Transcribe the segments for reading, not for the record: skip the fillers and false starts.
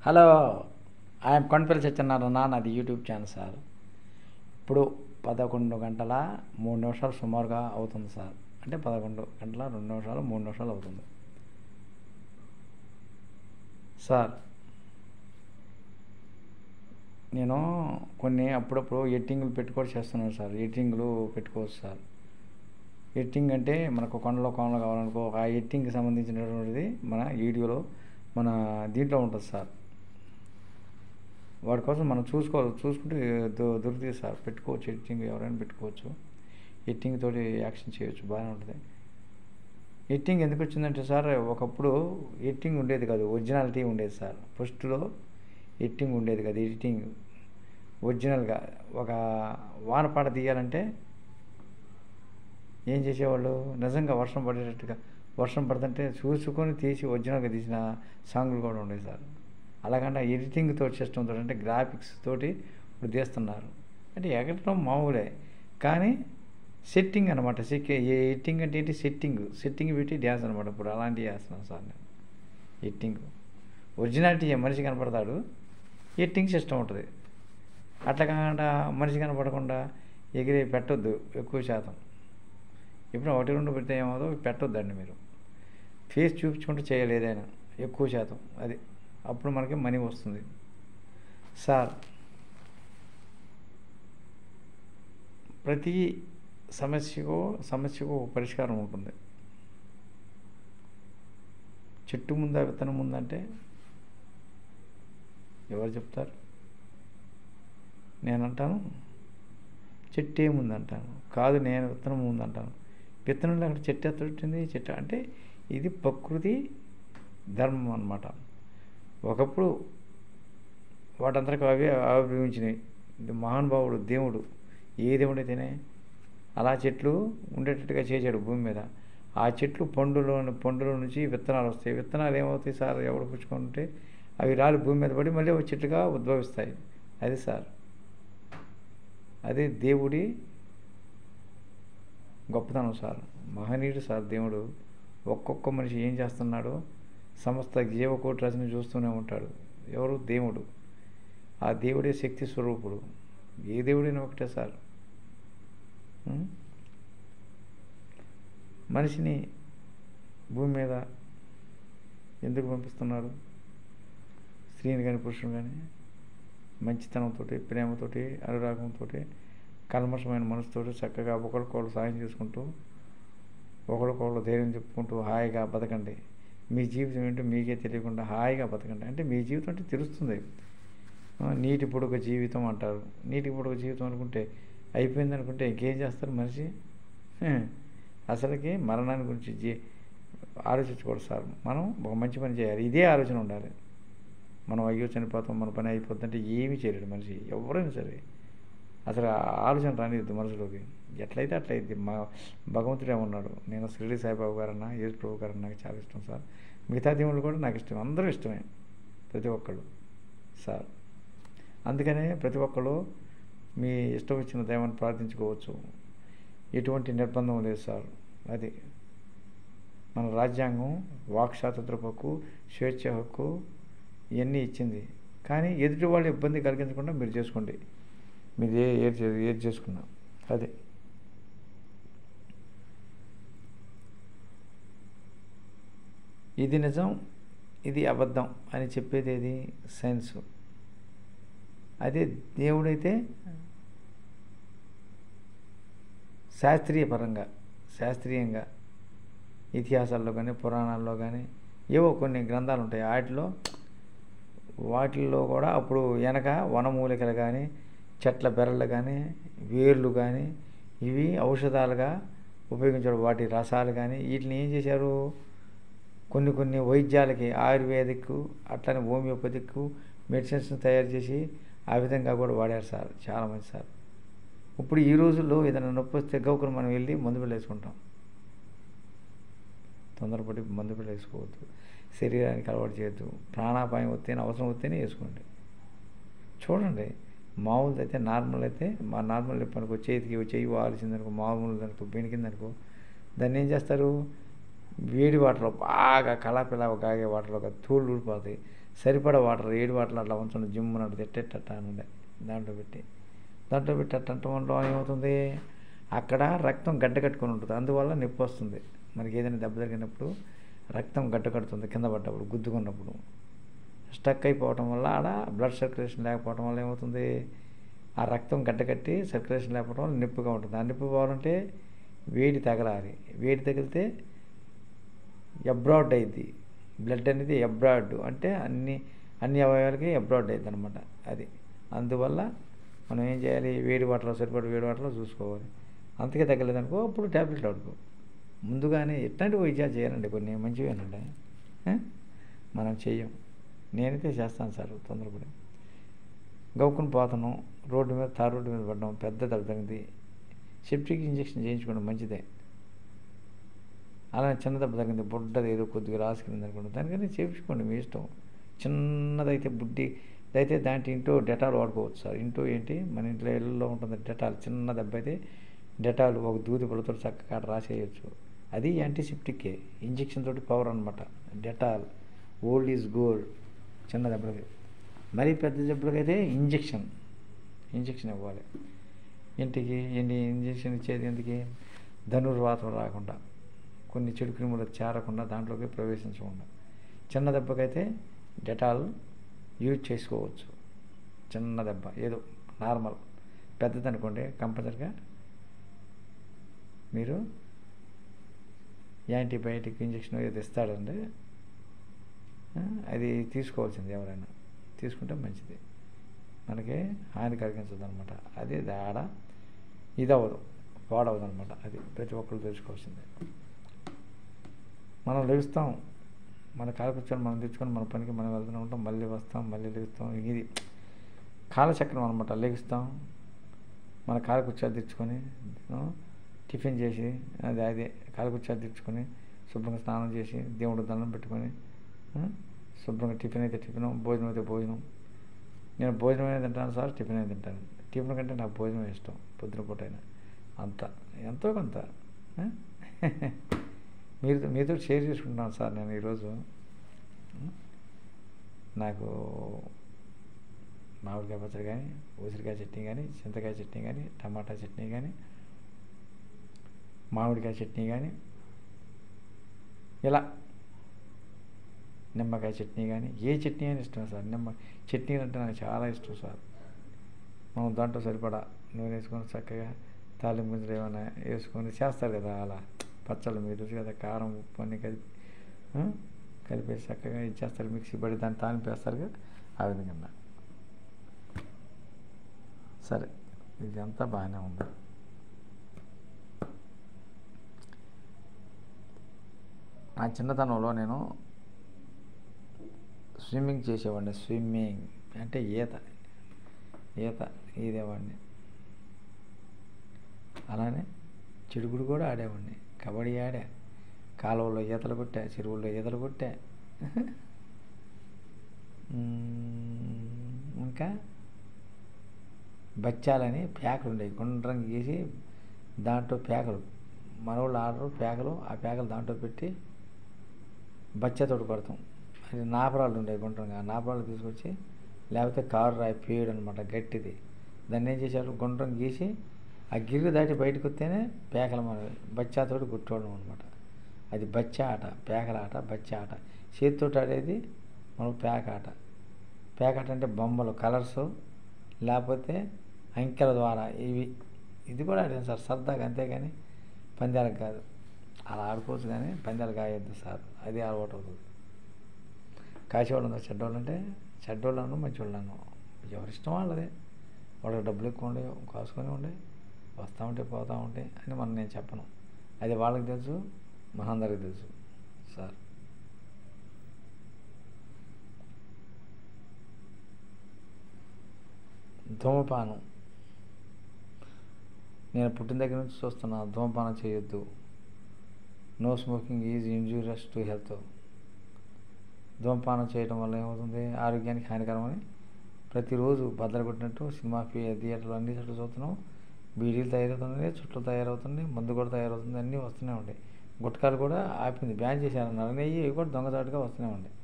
Hello, I'm Kondapalli Satyanarayana. నాది YouTube channel sir. ఇప్పుడు 11 గంటల 3 నిమిషాలు సుమారుగా అవుతుంది సార్. అంటే 11 గంటల 2 నిమిషాలు 3 నిమిషాలు అవుతుంది సార్. నేను కొన్ని అప్పుడప్పుడు ఎడిటింగ్లు పెట్టుకోవచ్చు చేస్తున్నాను సార్. ఎడిటింగ్లు పెట్టుకోవచ్చు సార్. ఎడిటింగ్ అంటే మనకు కొండలో కావాలనుకో, ఆ ఎడిటింగ్కి సంబంధించినటువంటిది మన వీడియోలో మన దీంట్లో ఉంటుంది సార్. వాటి కోసం మనం చూసుకుంటే దొరుకుతుంది సార్. పెట్టుకోవచ్చు, ఎడిటింగ్ ఎవరైనా పెట్టుకోవచ్చు. ఎడిటింగ్ తోటి యాక్షన్ చేయవచ్చు, బాగానే ఉంటుంది. ఎడిటింగ్ ఎందుకు వచ్చిందంటే సార్, ఒకప్పుడు ఎడిటింగ్ ఉండేది కాదు, ఒరిజినాలిటీ ఉండేది సార్. ఫస్ట్లో ఎడిటింగ్ ఉండేది కాదు. ఎడిటింగ్ ఒరిజినల్గా ఒక వానపాట తీయాలంటే ఏం చేసేవాళ్ళు, నిజంగా వర్షం పడేటట్టుగా వర్షం పడుతుంటే చూసుకొని తీసి ఒరిజినల్గా తీసిన సాంగ్లు కూడా ఉండేవి సార్. అలాగంటే ఎడిటింగ్ తోటి సిస్టమ్ తోటి, అంటే గ్రాఫిక్స్ తోటి ఇప్పుడు తీస్తున్నారు. అంటే ఎగటం మామూలే, కానీ సెట్టింగ్ అనమాట. ఎడిటింగ్ అంటే ఏంటి, సెట్టింగ్ పెట్టి డ్యాన్స్ అనమాట. ఇప్పుడు అలాంటివి చేస్తున్నాను సార్ నేను. ఎడిటింగ్ ఒరిజినాలిటీ మనిషి కనపడతాడు, ఎడిటింగ్ సిస్టమ్ ఉంటుంది. అట్లా కాకుండా మనిషి కనపడకుండా ఎగిరి పెట్టొద్దు ఎక్కువ శాతం. ఇప్పుడు 1-2 పెడితే ఏమవుదో పెట్టొద్దండి మీరు. ఫేస్ చూపించుకుంటూ చేయాలి ఏదైనా ఎక్కువ శాతం. అది అప్పుడు మనకి మనీ వస్తుంది సార్. ప్రతి సమస్యకు ఒక పరిష్కారం ఉంటుంది. చెట్టు ముందా విత్తనం ముందంటే ఎవరు చెప్తారు? నేనంటాను చెట్టు ఏముందంటాను, కాదు నేను విత్తనం ముందంటాను. విత్తనంలో అక్కడ చెట్టు ఎత్తొచ్చింది. చెట్టు అంటే ఇది ప్రకృతి ధర్మం అన్నమాట. ఒకప్పుడు వాటంతరకు అవే ఆవిర్భవించినాయి. ఇది మహానుభావుడు దేవుడు, ఏ దేవుడు అయితేనే అలా చెట్లు ఉండేటట్టుగా చేశాడు భూమి మీద. ఆ చెట్లు పండులో నుంచి విత్తనాలు వస్తాయి. విత్తనాలు ఏమవుతాయి సార్, ఎవడు పుచ్చుకుంటే అవి రాలి భూమి మీద పడి మళ్ళీ చెట్టుగా ఉద్భవిస్తాయి. అది సార్, అదే దేవుడి గొప్పతనం సార్. మహనీయుడు సార్ దేవుడు. ఒక్కొక్క మనిషి ఏం చేస్తున్నాడో సమస్త జీవకోటి రచన చూస్తూనే ఉంటాడు. ఎవరు? దేవుడు. ఆ దేవుడే శక్తి స్వరూపుడు. ఏ దేవుడైనా ఒకటే సార్. మనిషిని భూమి మీద ఎందుకు పంపిస్తున్నాడు? స్త్రీని కానీ పురుషుని కానీ మంచితనంతో, ప్రేమతోటి, అనురాగంతో, కల్మషమైన మనసుతోటి చక్కగా ఒకరికొకరు సాయం చేసుకుంటూ, ఒకరికొకరు ధైర్యం చెప్పుకుంటూ హాయిగా బతకండి. మీ జీవితం ఏంటో మీకే తెలియకుండా హాయిగా బతకండి. అంటే మీ జీవితం అంటే తెలుస్తుంది. నీటి పొడుగు జీవితం అంటారు. నీటి పొడుగు జీవితం అనుకుంటే అయిపోయింది అనుకుంటే ఇంకేం చేస్తారు మనిషి? అసలుకి మరణాన్ని గురించి ఆలోచించకూడదు సార్. మనం ఒక మంచి పని చేయాలి, ఇదే ఆలోచన ఉండాలి. మనం అయ్యో చనిపోతాం, మన పని అయిపోతుందంటే ఏమీ చేయలేడు మనిషి, ఎవరైనా సరే. అసలు ఆలోచన రానిద్దు మనసులోకి. ఎట్లయితే అట్లయిద్ది. మా భగవంతుడు ఏమన్నాడు, నేను షిరిడి సాయిబాబు గారన్నా, యేసు ప్రభు గారన్నా నాకు చాలా ఇష్టం సార్. మిగతా దేవుళ్ళు కూడా నాకు ఇష్టం, అందరూ ఇష్టమే, ప్రతి ఒక్కళ్ళు సార్. అందుకనే ప్రతి ఒక్కళ్ళు మీ ఇష్టం వచ్చిన దైవాన్ని ప్రార్థించుకోవచ్చు. ఎటువంటి నిర్బంధం లేదు సార్. అది మన రాజ్యాంగం వాక్ స్వాతంత్ర హక్కు, స్వేచ్ఛ హక్కు ఇవన్నీ ఇచ్చింది. కానీ ఎదుటి వాళ్ళు ఇబ్బంది కలిగించకుండా మీరు చేసుకోండి. మీరు ఏది చేసుకున్నా. అదే ఇది నిజం, ఇది అబద్ధం అని చెప్పేది ఏది? సైన్సు. అదే దేవుడైతే శాస్త్రీయంగా ఇతిహాసాల్లో కానీ పురాణాల్లో కానీ ఏవో కొన్ని గ్రంథాలు ఉంటాయి. వాటిల్లో కూడా అప్పుడు వెనక వనమూలికలు కానీ, చెట్ల బెరళ్ళు కానీ, వేర్లు కానీ ఇవి ఔషధాలుగా ఉపయోగించారు. వాటి రసాలు కానీ వీటిని ఏం చేశారు, కొన్ని వైద్యాలకి ఆయుర్వేదిక్ అట్లనే హోమియోపతిక్ మెడిసిన్స్ తయారు చేసి ఆ విధంగా కూడా వాడారు సార్. చాలా మంది సార్. ఇప్పుడు ఈ రోజుల్లో ఏదైనా నొప్పి వస్తే గౌకుని మనం వెళ్ళి మందు బిళ్ళ వేసుకుంటాం. తొందరపడి మందు బిళ్ళ వేసుకోవద్దు, శరీరానికి అలవాటు చేయొద్దు. ప్రాణాపాయం వస్తేనే, అవసరం వస్తేనే వేసుకోండి. చూడండి, మామూలుది అయితే నార్మల్ అయితే నార్మల్ నొప్పి అనుకో, చెయ్యి వాల్చిందనుకో, మామూలు అనుకో, బెణికిందనుకో, దాన్ని ఏం చేస్తారు, వేడి వాటర్లో బాగా కళాపిలా కాగే వాటర్లో తోళ్ళు ఊడిపోతాయి. సరిపడా వాటర్, ఏడు వాటర్ అట్లా ఉంచండి, జిమ్ నడితే ఎట్టెట్ట ఉండే దాంట్లో పెట్టి అట్టంట ఉండడం ఏమవుతుంది, అక్కడ రక్తం గడ్డ కట్టుకొని ఉంటుంది, అందువల్ల నొప్పి వస్తుంది. మనకి ఏదైనా దెబ్బ తగిలినప్పుడు రక్తం గడ్డ కడుతుంది, కింద పడ్డప్పుడు గుద్దుకున్నప్పుడు స్టక్ అయిపోవటం వల్ల ఆడ బ్లడ్ సర్క్యులేషన్ లేకపోవడం వల్ల ఏమవుతుంది, ఆ రక్తం గడ్డ కట్టి సర్క్యులేషన్ లేకపోవడం వల్ల నొప్పిగా ఉంటుంది. ఆ నొప్పి పోవాలంటే వేడి తగలాలి, వేడి తగిలితే అబ్రాడ్ అయింది, బ్లడ్ అనేది అబ్రాడ్ అంటే అన్ని అవయవాలకి అబ్రాడ్ అయింది అనమాట. అది అందువల్ల మనం ఏం చేయాలి, వేడి వాటర్లో సరిపడి వేడి వాటర్లో చూసుకోవాలి. అంతకే తగ్గలేదనుకో అప్పుడు ట్యాబ్లెట్లు వాడుకో. ముందుగానే ఎట్లాంటి వైద్యాలు చేయాలండి, కొన్ని మంచివేనండి, మనం చెయ్యం. నేనైతే చేస్తాను సార్, తొందరపడి గౌక్కుని పోతాను, రోడ్డు మీద తారు రోడ్డు మీద పడ్డాం, పెద్ద దెబ్బ తగ్గింది, సెప్టిక్ ఇంజెక్షన్ చేయించుకోవడం మంచిదే. అలానే చిన్న దెబ్బ తగ్గింది, బుడ్డది ఏదో కొద్దిగా రాసుకుంది అనుకోండి, దానికని చేయించుకోండి మీ ఇష్టం. చిన్నదైతే అయితే దాంట్లో ఇంట్లో డెటాల్ వాడుకోవచ్చు సార్. ఇంట్లో ఏంటి మన ఇంట్లో ఇళ్ళలో ఉంటుంది డెటాల్, చిన్న దెబ్బ అయితే డెటాల్ ఒక దూది పుల్లతో చక్కగా రాసేయచ్చు. అది యాంటీసెప్టిక్కే, ఇంజెక్షన్ తోటి పవర్ అనమాట. Dettol old is gold. చిన్న దెబ్బలకి, మరీ పెద్ద దెబ్బలకైతే ఇంజెక్షన్ ఇవ్వాలి. ఇంజెక్షన్ ఇచ్చేది ఎందుకు, ధనుర్వాతం రాకుండా, కొన్ని చెడు క్రిములు చేరకుండా, దాంట్లోకి ప్రవేశించకుండా. చిన్న దెబ్బకైతే డెటాల్ యూజ్ చేసుకోవచ్చు. చిన్న దెబ్బ ఏదో నార్మల్, పెద్దదనుకోండి కంపల్సరిగా మీరు యాంటీబయాటిక్ ఇంజెక్షన్ ఏదో ఇస్తాడండి, అది తీసుకోవాల్సింది. ఎవరైనా తీసుకుంటే మంచిది, మనకి హాని కలిగించదు అనమాట. అది ఆడ ఇదవ్వదు, పాడవదు అనమాట. అది ప్రతి ఒక్కరు తెలుసుకోవాల్సిందే. మనం లెగుస్తాం, మన కాలు కూర్చొని మనం తెచ్చుకొని మన పనికి మనం వెళ్తూనే ఉంటాం, మళ్ళీ వస్తాం, మళ్ళీ లెగుస్తాం. ఇది కాలచక్రం అనమాట. లెగుస్తాం, మన కాలు కూర్చొని తెచ్చుకొని టిఫిన్ చేసి, అదే కాలు కూర్చొని తెచ్చుకొని శుభ్రంగా స్నానం చేసి దేవుడు దండం పెట్టుకొని శుభ్రంగా టిఫిన్ అయితే టిఫిన్, భోజనం అయితే భోజనం. నేను భోజనం అనేది తింటాను సార్, టిఫిన్ అయితే తింటాను. టిఫిన్ కంటే నాకు భోజనం ఇష్టం, పొద్దున పూట అయినా. అంత ఎంతో కొంత మీతో షేర్ చేసుకుంటున్నాను సార్. నేను ఈరోజు నాకు మామిడికాయ పచ్చడి కానీ, ఉసిరికాయ చట్నీ కానీ, చింతకాయ చట్నీ కానీ, టమాటా చట్నీ కానీ, మామిడికాయ చట్నీ కానీ, ఇలా నిమ్మకాయ చట్నీ కానీ, ఏ చట్నీ అని ఇష్టం సార్. చట్నీ అంటే నాకు చాలా ఇష్టం సార్. మనం దాంట్లో సరిపడా నూనె వేసుకొని చక్కగా తాలింపు గింజలు ఏమైనా వేసుకొని చేస్తారు కదా, అలా పచ్చళ్ళు మీరు తెలుసు కదా, కారం ఉప్పు అన్నీ కలిపేసి చక్కగా ఇచ్చేస్తారు, మిక్సీ పడి దాన్ని తాలింపు వేస్తారు కదా, ఆ విధంగా. సరే, ఇదంతా బాగానే ఉంది. నా చిన్నతనంలో నేను స్విమ్మింగ్ చేసేవాడిని. స్విమ్మింగ్ అంటే ఈత ఈదేవాడిని. అలానే చిడుగుడు కూడా ఆడేవాడిని, కబడ్డీ ఆడా, కాలువలో ఈతలు కొట్టా, చెరువుల్లో ఈతలు కొట్టా. ఇంకా బచ్చాలని పేకలు ఉండేవి, గుండ్రంగా గీసి దాంట్లో పేకలు, మనోళ్ళు ఆడరు, పేకలు, ఆ పేకలు దాంట్లో పెట్టి బచ్చతోటి కొడతాం. అది నాపరాళ్ళు ఉండేవి గుండ్రంగా, ఆ నాపరాళ్ళు తీసుకొచ్చి, లేకపోతే కారు రాయి పేడు అనమాట, గట్టిది. దాన్ని ఏం చేశారు, గుండ్రం గీసి ఆ గిర్రు దాటి బయటకు వస్తేనే పేకలు మన బచ్చాతోటి కొట్టుకోవడం అనమాట. అది బచ్చా ఆట, పేకల ఆట, బచ్చా ఆట. చేతితో ఆడేది మనం పేక ఆట. పేక ఆట అంటే బొమ్మలు, కలర్స్, లేకపోతే అంకెల ద్వారా ఇది కూడా ఆడాను సార్ సరదాగా, అంతేగాని పందాలకు కాదు. అలా ఆడుకోవచ్చు కానీ పందాలు కాయొద్దు సార్, అది అలవాటు అవుతుంది. కాసేవాళ్ళు ఉందా చెడ్డోళ్ళు అంటే, చెడ్డోళ్ళను మంచివాళ్ళను ఎవరిష్టం వాళ్ళదే. వాళ్ళకి డబ్బులు ఎక్కువ ఉండే కాసుకొని ఉండే, వస్తూ ఉంటే పోతూ ఉంటే అని నేను చెప్పను. అది వాళ్ళకి తెలుసు, మనందరికి తెలుసు సార్. ధూమపానం నేను పుట్టిన దగ్గర నుంచి చూస్తున్నా, ధూమపానం చేయొద్దు. No smoking is injurious to health. ధూమపానం చేయడం వల్ల ఏమవుతుంది, ఆరోగ్యానికి హానికరమని ప్రతిరోజు బద్దలు కొట్టినట్టు సినిమా థియేటర్లు అన్ని చోట్ల చూస్తున్నాం. బీడీలు తయారవుతున్నాయి, చుట్టలు తయారవుతున్నాయి, మందు కూడా తయారవుతుంది, అన్నీ వస్తూనే ఉంటాయి. గుట్కాలు కూడా ఆపింది, బ్యాన్ చేశారన్నారు. నెయ్యి ఇవి కూడా దొంగచాటుగా వస్తూనే ఉంటాయి.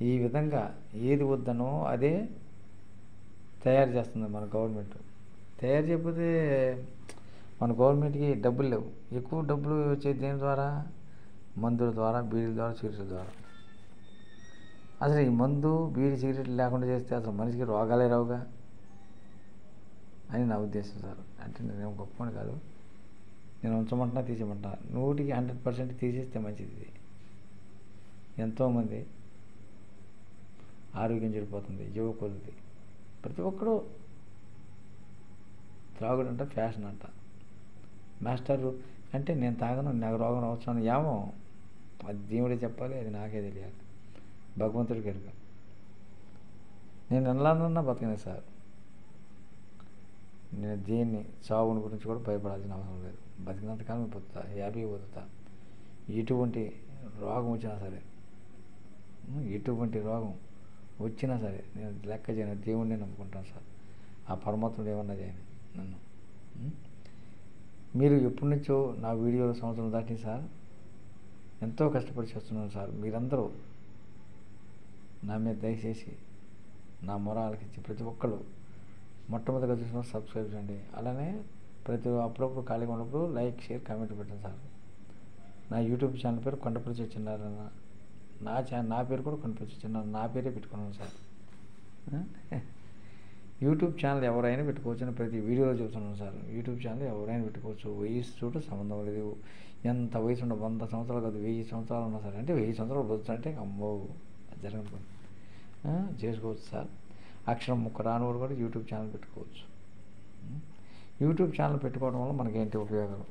ఈ విధంగా ఏది వద్దనో అదే తయారు చేస్తుంది మన గవర్నమెంట్. తయారు చేయకపోతే మన గవర్నమెంట్కి డబ్బులు లేవు. ఎక్కువ డబ్బులు వచ్చేది దేని ద్వారా? మందుల ద్వారా, బీడీల ద్వారా, సిగరెట్ల ద్వారా. అసలు ఈ మందు, బీడీ, సిగరెట్లు లేకుండా చేస్తే అసలు మనిషికి రోగాలే రావుగా అని నా ఉద్దేశం సార్. అంటే నేనేం గొప్పని కాదు, నేను ఉంచమంటున్నా, తీసేయమంటున్నా. 100% తీసేస్తే మంచిది. ఇది ఎంతోమంది ఆరోగ్యం చెడిపోతుంది, యువకులది. ప్రతి ఒక్కడు త్రాగుడు అంట, ఫ్యాషన్ అంట. మాస్టరు అంటే నేను తాగను, నాకు రోగం రావచ్చు ఏమో, అది దేవుడే చెప్పాలి, అది నాకే తెలియాలి, భగవంతుడికి ఎరుక. నేను ఎలానన్నా బతకనే సార్. నేను దేన్ని చావుని గురించి కూడా భయపడాల్సిన అవసరం లేదు. బతికినంతకాలం బతుకుతా, హ్యాపీగా బతుకుతా. ఎటువంటి రోగం వచ్చినా సరే, ఎటువంటి రోగం వచ్చినా సరే నేను లెక్క చేయను, దేవుడిని నమ్ముకుంటాను సార్. ఆ పరమాత్ముడు ఏమన్నా చేయను నన్ను. మీరు ఎప్పటి నుంచో నా వీడియోలో సంవత్సరం దాటింది సార్. ఎంతో కష్టపడి చేస్తున్నాను సార్. మీరందరూ నా మీద దయచేసి నా మొర ఆలకించి ప్రతి ఒక్కళ్ళు మొట్టమొదటిగా చూసిన సబ్స్క్రైబ్ చేయండి. అలానే అప్పుడప్పుడు ఖాళీగా ఉన్నప్పుడు లైక్, షేర్, కామెంట్ పెట్టండి సార్. నా యూట్యూబ్ ఛానల్ పేరు కొండపల్లి సత్యనారాయణ. నా పేరు కూడా కొండపల్లి సత్యనారాయణ. నా పేరే పెట్టుకున్నాను సార్. యూట్యూబ్ ఛానల్ ఎవరైనా పెట్టుకోవచ్చు అని ప్రతి వీడియోలో చెబుతున్నాను సార్. యూట్యూబ్ ఛానల్ ఎవరైనా పెట్టుకోవచ్చు, వయసుతో సంబంధం లేదు. ఎంత వయసు ఉండవు, 100 సంవత్సరాలు కాదు, 1000 సంవత్సరాలు ఉన్నా సరే. అంటే 1000 సంవత్సరాలు బతుకుతుంటే అమ్మో జరగదు, చేసుకోవచ్చు సార్. అక్షరం ముక్క రానివాడు కూడా యూట్యూబ్ ఛానల్ పెట్టుకోవచ్చు. యూట్యూబ్ ఛానల్ పెట్టుకోవడం వల్ల మనకేంటి ఉపయోగాలు?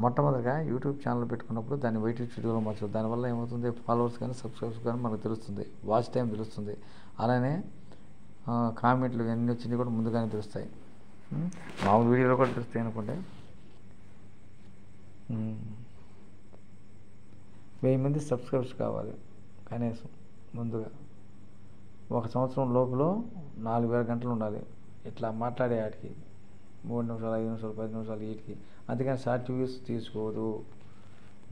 మొట్టమొదటిగా యూట్యూబ్ ఛానల్ పెట్టుకున్నప్పుడు దాన్ని వైట్ స్టూడియోలో మార్చదు. దానివల్ల ఏమవుతుంది? ఫాలోవర్స్ కానీ, సబ్స్క్రైబర్స్ కానీ మనకు తెలుస్తుంది, వాచ్ టైం తెలుస్తుంది. అలానే కామెంట్లు ఎన్ని వచ్చినాయి కూడా ముందుగానే తెలుస్తాయి. మామూలు వీడియోలో కూడా తెలుస్తాయి అనుకోండి. 1000 మంది సబ్స్క్రైబర్స్ కావాలి కనీసం ముందుగా. 1 సంవత్సరం లోపల 4000 గంటలు ఉండాలి ఇట్లా మాట్లాడే వాటికి. 3 నిమిషాలు, 5 నిమిషాలు, 10 నిమిషాలు వీటికి. అందుకని షార్ట్ వ్యూస్ తీసుకోదు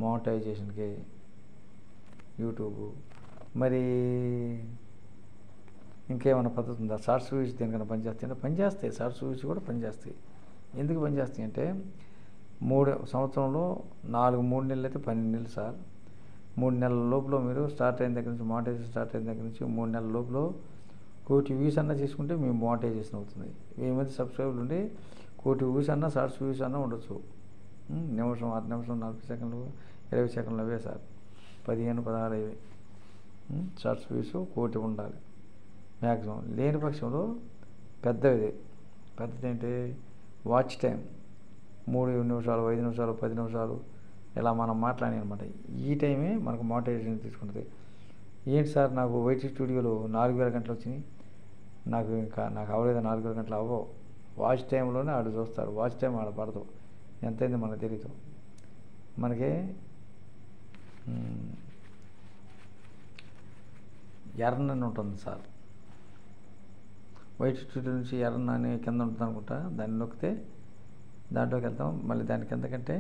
మోనటైజేషన్కి యూట్యూబ్. మరి ఇంకేమైనా పద్ధతి ఉందా? షార్ట్స్ వ్యూస్ దేనికైనా పనిచేస్తాయి అంటే పనిచేస్తాయి. షార్ట్స్ వ్యూస్ కూడా పనిచేస్తాయి. ఎందుకు పనిచేస్తాయి అంటే 3 సంవత్సరంలో 3 నెలలు అయితే 12 నెలలు సార్. 3 నెలల లోపల మీరు స్టార్ట్ అయిన దగ్గర నుంచి, మోనటైజేషన్ స్టార్ట్ అయిన దగ్గర నుంచి 3 నెలల లోపల 1 కోటి వ్యూస్ అన్నా చేసుకుంటే మీ మోనటైజేషన్ అవుతుంది. 1000 మంది సబ్స్క్రైబర్లు ఉండి 1 కోటి వ్యూస్ అన్నా, షార్ట్స్ వ్యూస్ అన్నా ఉండొచ్చు. నిమిషం, 6 నిమిషం, 40 సెకండ్లు, 20 సెకండ్లు అవే సార్. 15, 16 అవే షార్ట్స్ వ్యూస్ 1 కోటి ఉండాలి మ్యాక్సిమం. లేని పక్షంలో పెద్దది ఏంటి? వాచ్ టైం 3 నిమిషాలు, 5 నిమిషాలు, 10 నిమిషాలు ఇలా మనం మాట్లాడి అనమాట. ఈ టైమే మనకు మోనటైజేషన్ తీసుకుంటుంది. ఏంటి సార్ నాకు వైటీ స్టూడియోలో 4000 గంటలు వచ్చినాయి, నాకు అవ్వలేదు, 4000 గంటలు అవ్వవు. వాచ్ టైంలోనే ఆడు చూస్తారు, వాచ్ టైం ఆడ పడదు, ఎంతైంది మనకు తెలియదు. మనకి ఎర్న్ అని ఉంటుంది సార్. వైట్ స్టూడియో నుంచి ఎర్న్ అని కింద ఉంటుంది అనుకుంటా, దాన్ని నొక్కితే దాంట్లోకి వెళ్తాం. మళ్ళీ దానికి ఎంతకంటే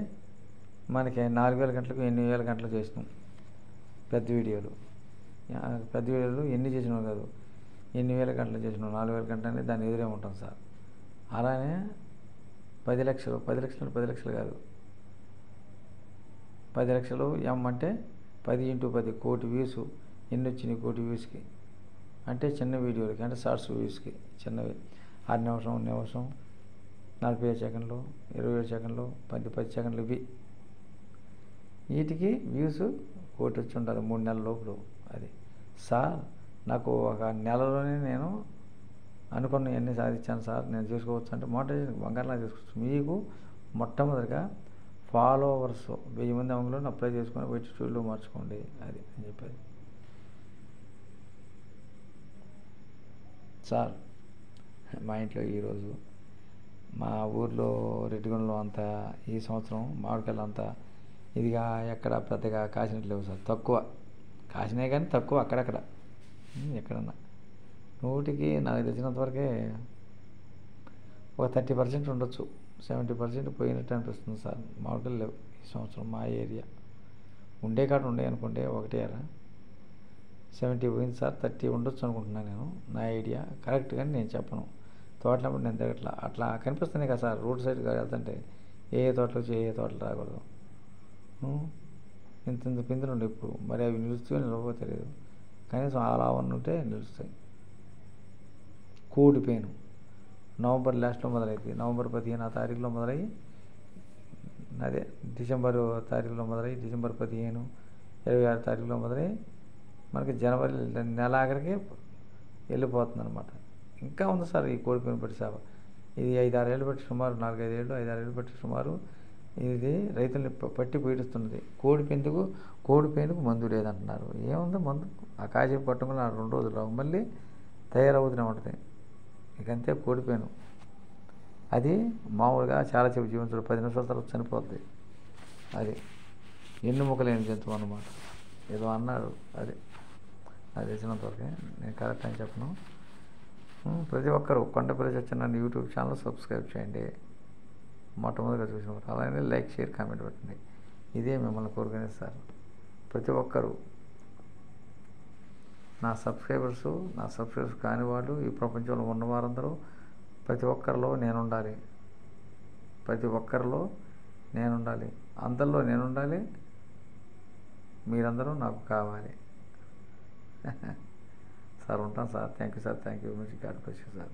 మనకి 4000 గంటలకు 8000 గంటలు చేసినాం పెద్ద వీడియోలు. ఎన్ని చేసినాం కాదు, 8000 గంటలు చేసినాం. 4000 గంటలు అనేది దాని ఎదురే ఉంటాం సార్. అలానే 10 లక్షలు కాదు, 10 లక్షలు అంటే 10 × 10 కోటి వ్యూస్. ఎన్ని వచ్చినాయి 1 కోటి వ్యూస్కి? అంటే చిన్న వీడియోలకి, అంటే షార్ట్స్ వ్యూస్కి చిన్నవి. 6 నిమిషం, 45 సెకండ్లు, 27 సెకండ్లు, 10 సెకండ్లు ఇవి. వీటికి వ్యూస్ 1 కోటి వచ్చి ఉండాలి 3 నెలల లోపల. అది సార్ నాకు 1 నెలలోనే నేను అనుకున్నవన్నీ సాధించాను సార్. నేను చేసుకోవచ్చు అంటే మోనటైజేషన్ బంగారంలా చేసుకోవచ్చు. మీకు మొట్టమొదటిగా ఫాలోవర్స్ 1000 మంది అమ్మలో అప్లై చేసుకొని వైట్ స్టూడియోలో మార్చుకోండి. అది అని చెప్పేది సార్. మా ఇంట్లో ఈరోజు మా ఊర్లో రెడ్డిగొండలో అంతా ఈ సంవత్సరం మామిడికాయలు అంతా ఇదిగా ఎక్కడ పెద్దగా కాసినట్లు లేవు సార్. తక్కువ కాసినాయి కానీ తక్కువ అక్కడక్కడ. ఎక్కడన్నా 100కి నాకు తెలిసినంతవరకే ఒక 30% ఉండొచ్చు, 70% పోయినట్టు అనిపిస్తుంది సార్. మామిడికాయలు లేవు ఈ సంవత్సరం మా ఏరియా. ఉండే కాడ ఉండే అనుకుంటే 1 ఏరా 70 పోయింది సార్, 30 ఉండొచ్చు అనుకుంటున్నాను నేను. నా ఐడియా కరెక్ట్ కానీ నేను చెప్పను. తోటలప్పుడు నేను తిరగట్లా, అట్లా కనిపిస్తున్నాయి కదా సార్ రోడ్ సైడ్ వెళ్తుంటే, ఏ తోటలు వచ్చి ఏ తోటలు రాకూడదు. ఇంత ఇంత పిందులు ఉండే ఇప్పుడు, మరి అవి నిలుస్తాయో నిలవో తెలియదు. కనీసం అలా ఉంటే నిలుస్తాయి. కోడి పెయిన్ నవంబర్ లాస్ట్లో మొదలైంది. నవంబర్ 15 తారీఖులో మొదలయ్యి, అదే డిసెంబర్ తారీఖులో మొదలయ్యి, డిసెంబర్ 15, 26 తారీఖులో మొదలై మనకి జనవరి నెల ఆఖరికి వెళ్ళిపోతుంది అనమాట. ఇంకా ఉంది సార్ ఈ కోడి పెయిన్ పట్టి సేవ. ఇది 5-6 ఏళ్ళు బట్టి సుమారు 4-5 ఏళ్ళు 5-6 ఏళ్ళు బట్టి సుమారు ఇది రైతుల్ని పట్టి పీడిస్తున్నది. కోడి పెయిన్కు మందు లేదంటున్నారు. ఏముంది మందు? ఆ కాసేపు పట్టుకుని 2 రోజులు రావు, మళ్ళీ తయారవుతూనే ఉంటుంది. ఇకంతే కోడి పెయిన్. అది మామూలుగా చాలాసేపు జీవించడు, 10 నిమిషాల తర్వాత చనిపోద్ది. అది ఎన్నుముకలేని జంతువు అన్నమాట. ఏదో అన్నాడు, అది తెలిసినంతవరకే, నేను కరెక్ట్ అని చెప్పను. ప్రతి ఒక్కరూ Kondapalli Satyanarayana YouTube channel subscribe చేయండి, మొట్టమొదటిగా చూసినప్పుడు. అలాగే లైక్, షేర్, కామెంట్ పెట్టండి. ఇదే మిమ్మల్ని కోరుకునేది సార్. ప్రతి ఒక్కరూ నా సబ్స్క్రైబర్స్ కాని వాళ్ళు, ఈ ప్రపంచంలో ఉన్నవారందరూ ప్రతి ఒక్కరిలో నేనుండాలి. అందరిలో నేనుండాలి. మీరందరూ నాకు కావాలి. సార్ ఉంటాను sir. Thank you sir. Thank you very much. God bless you sir.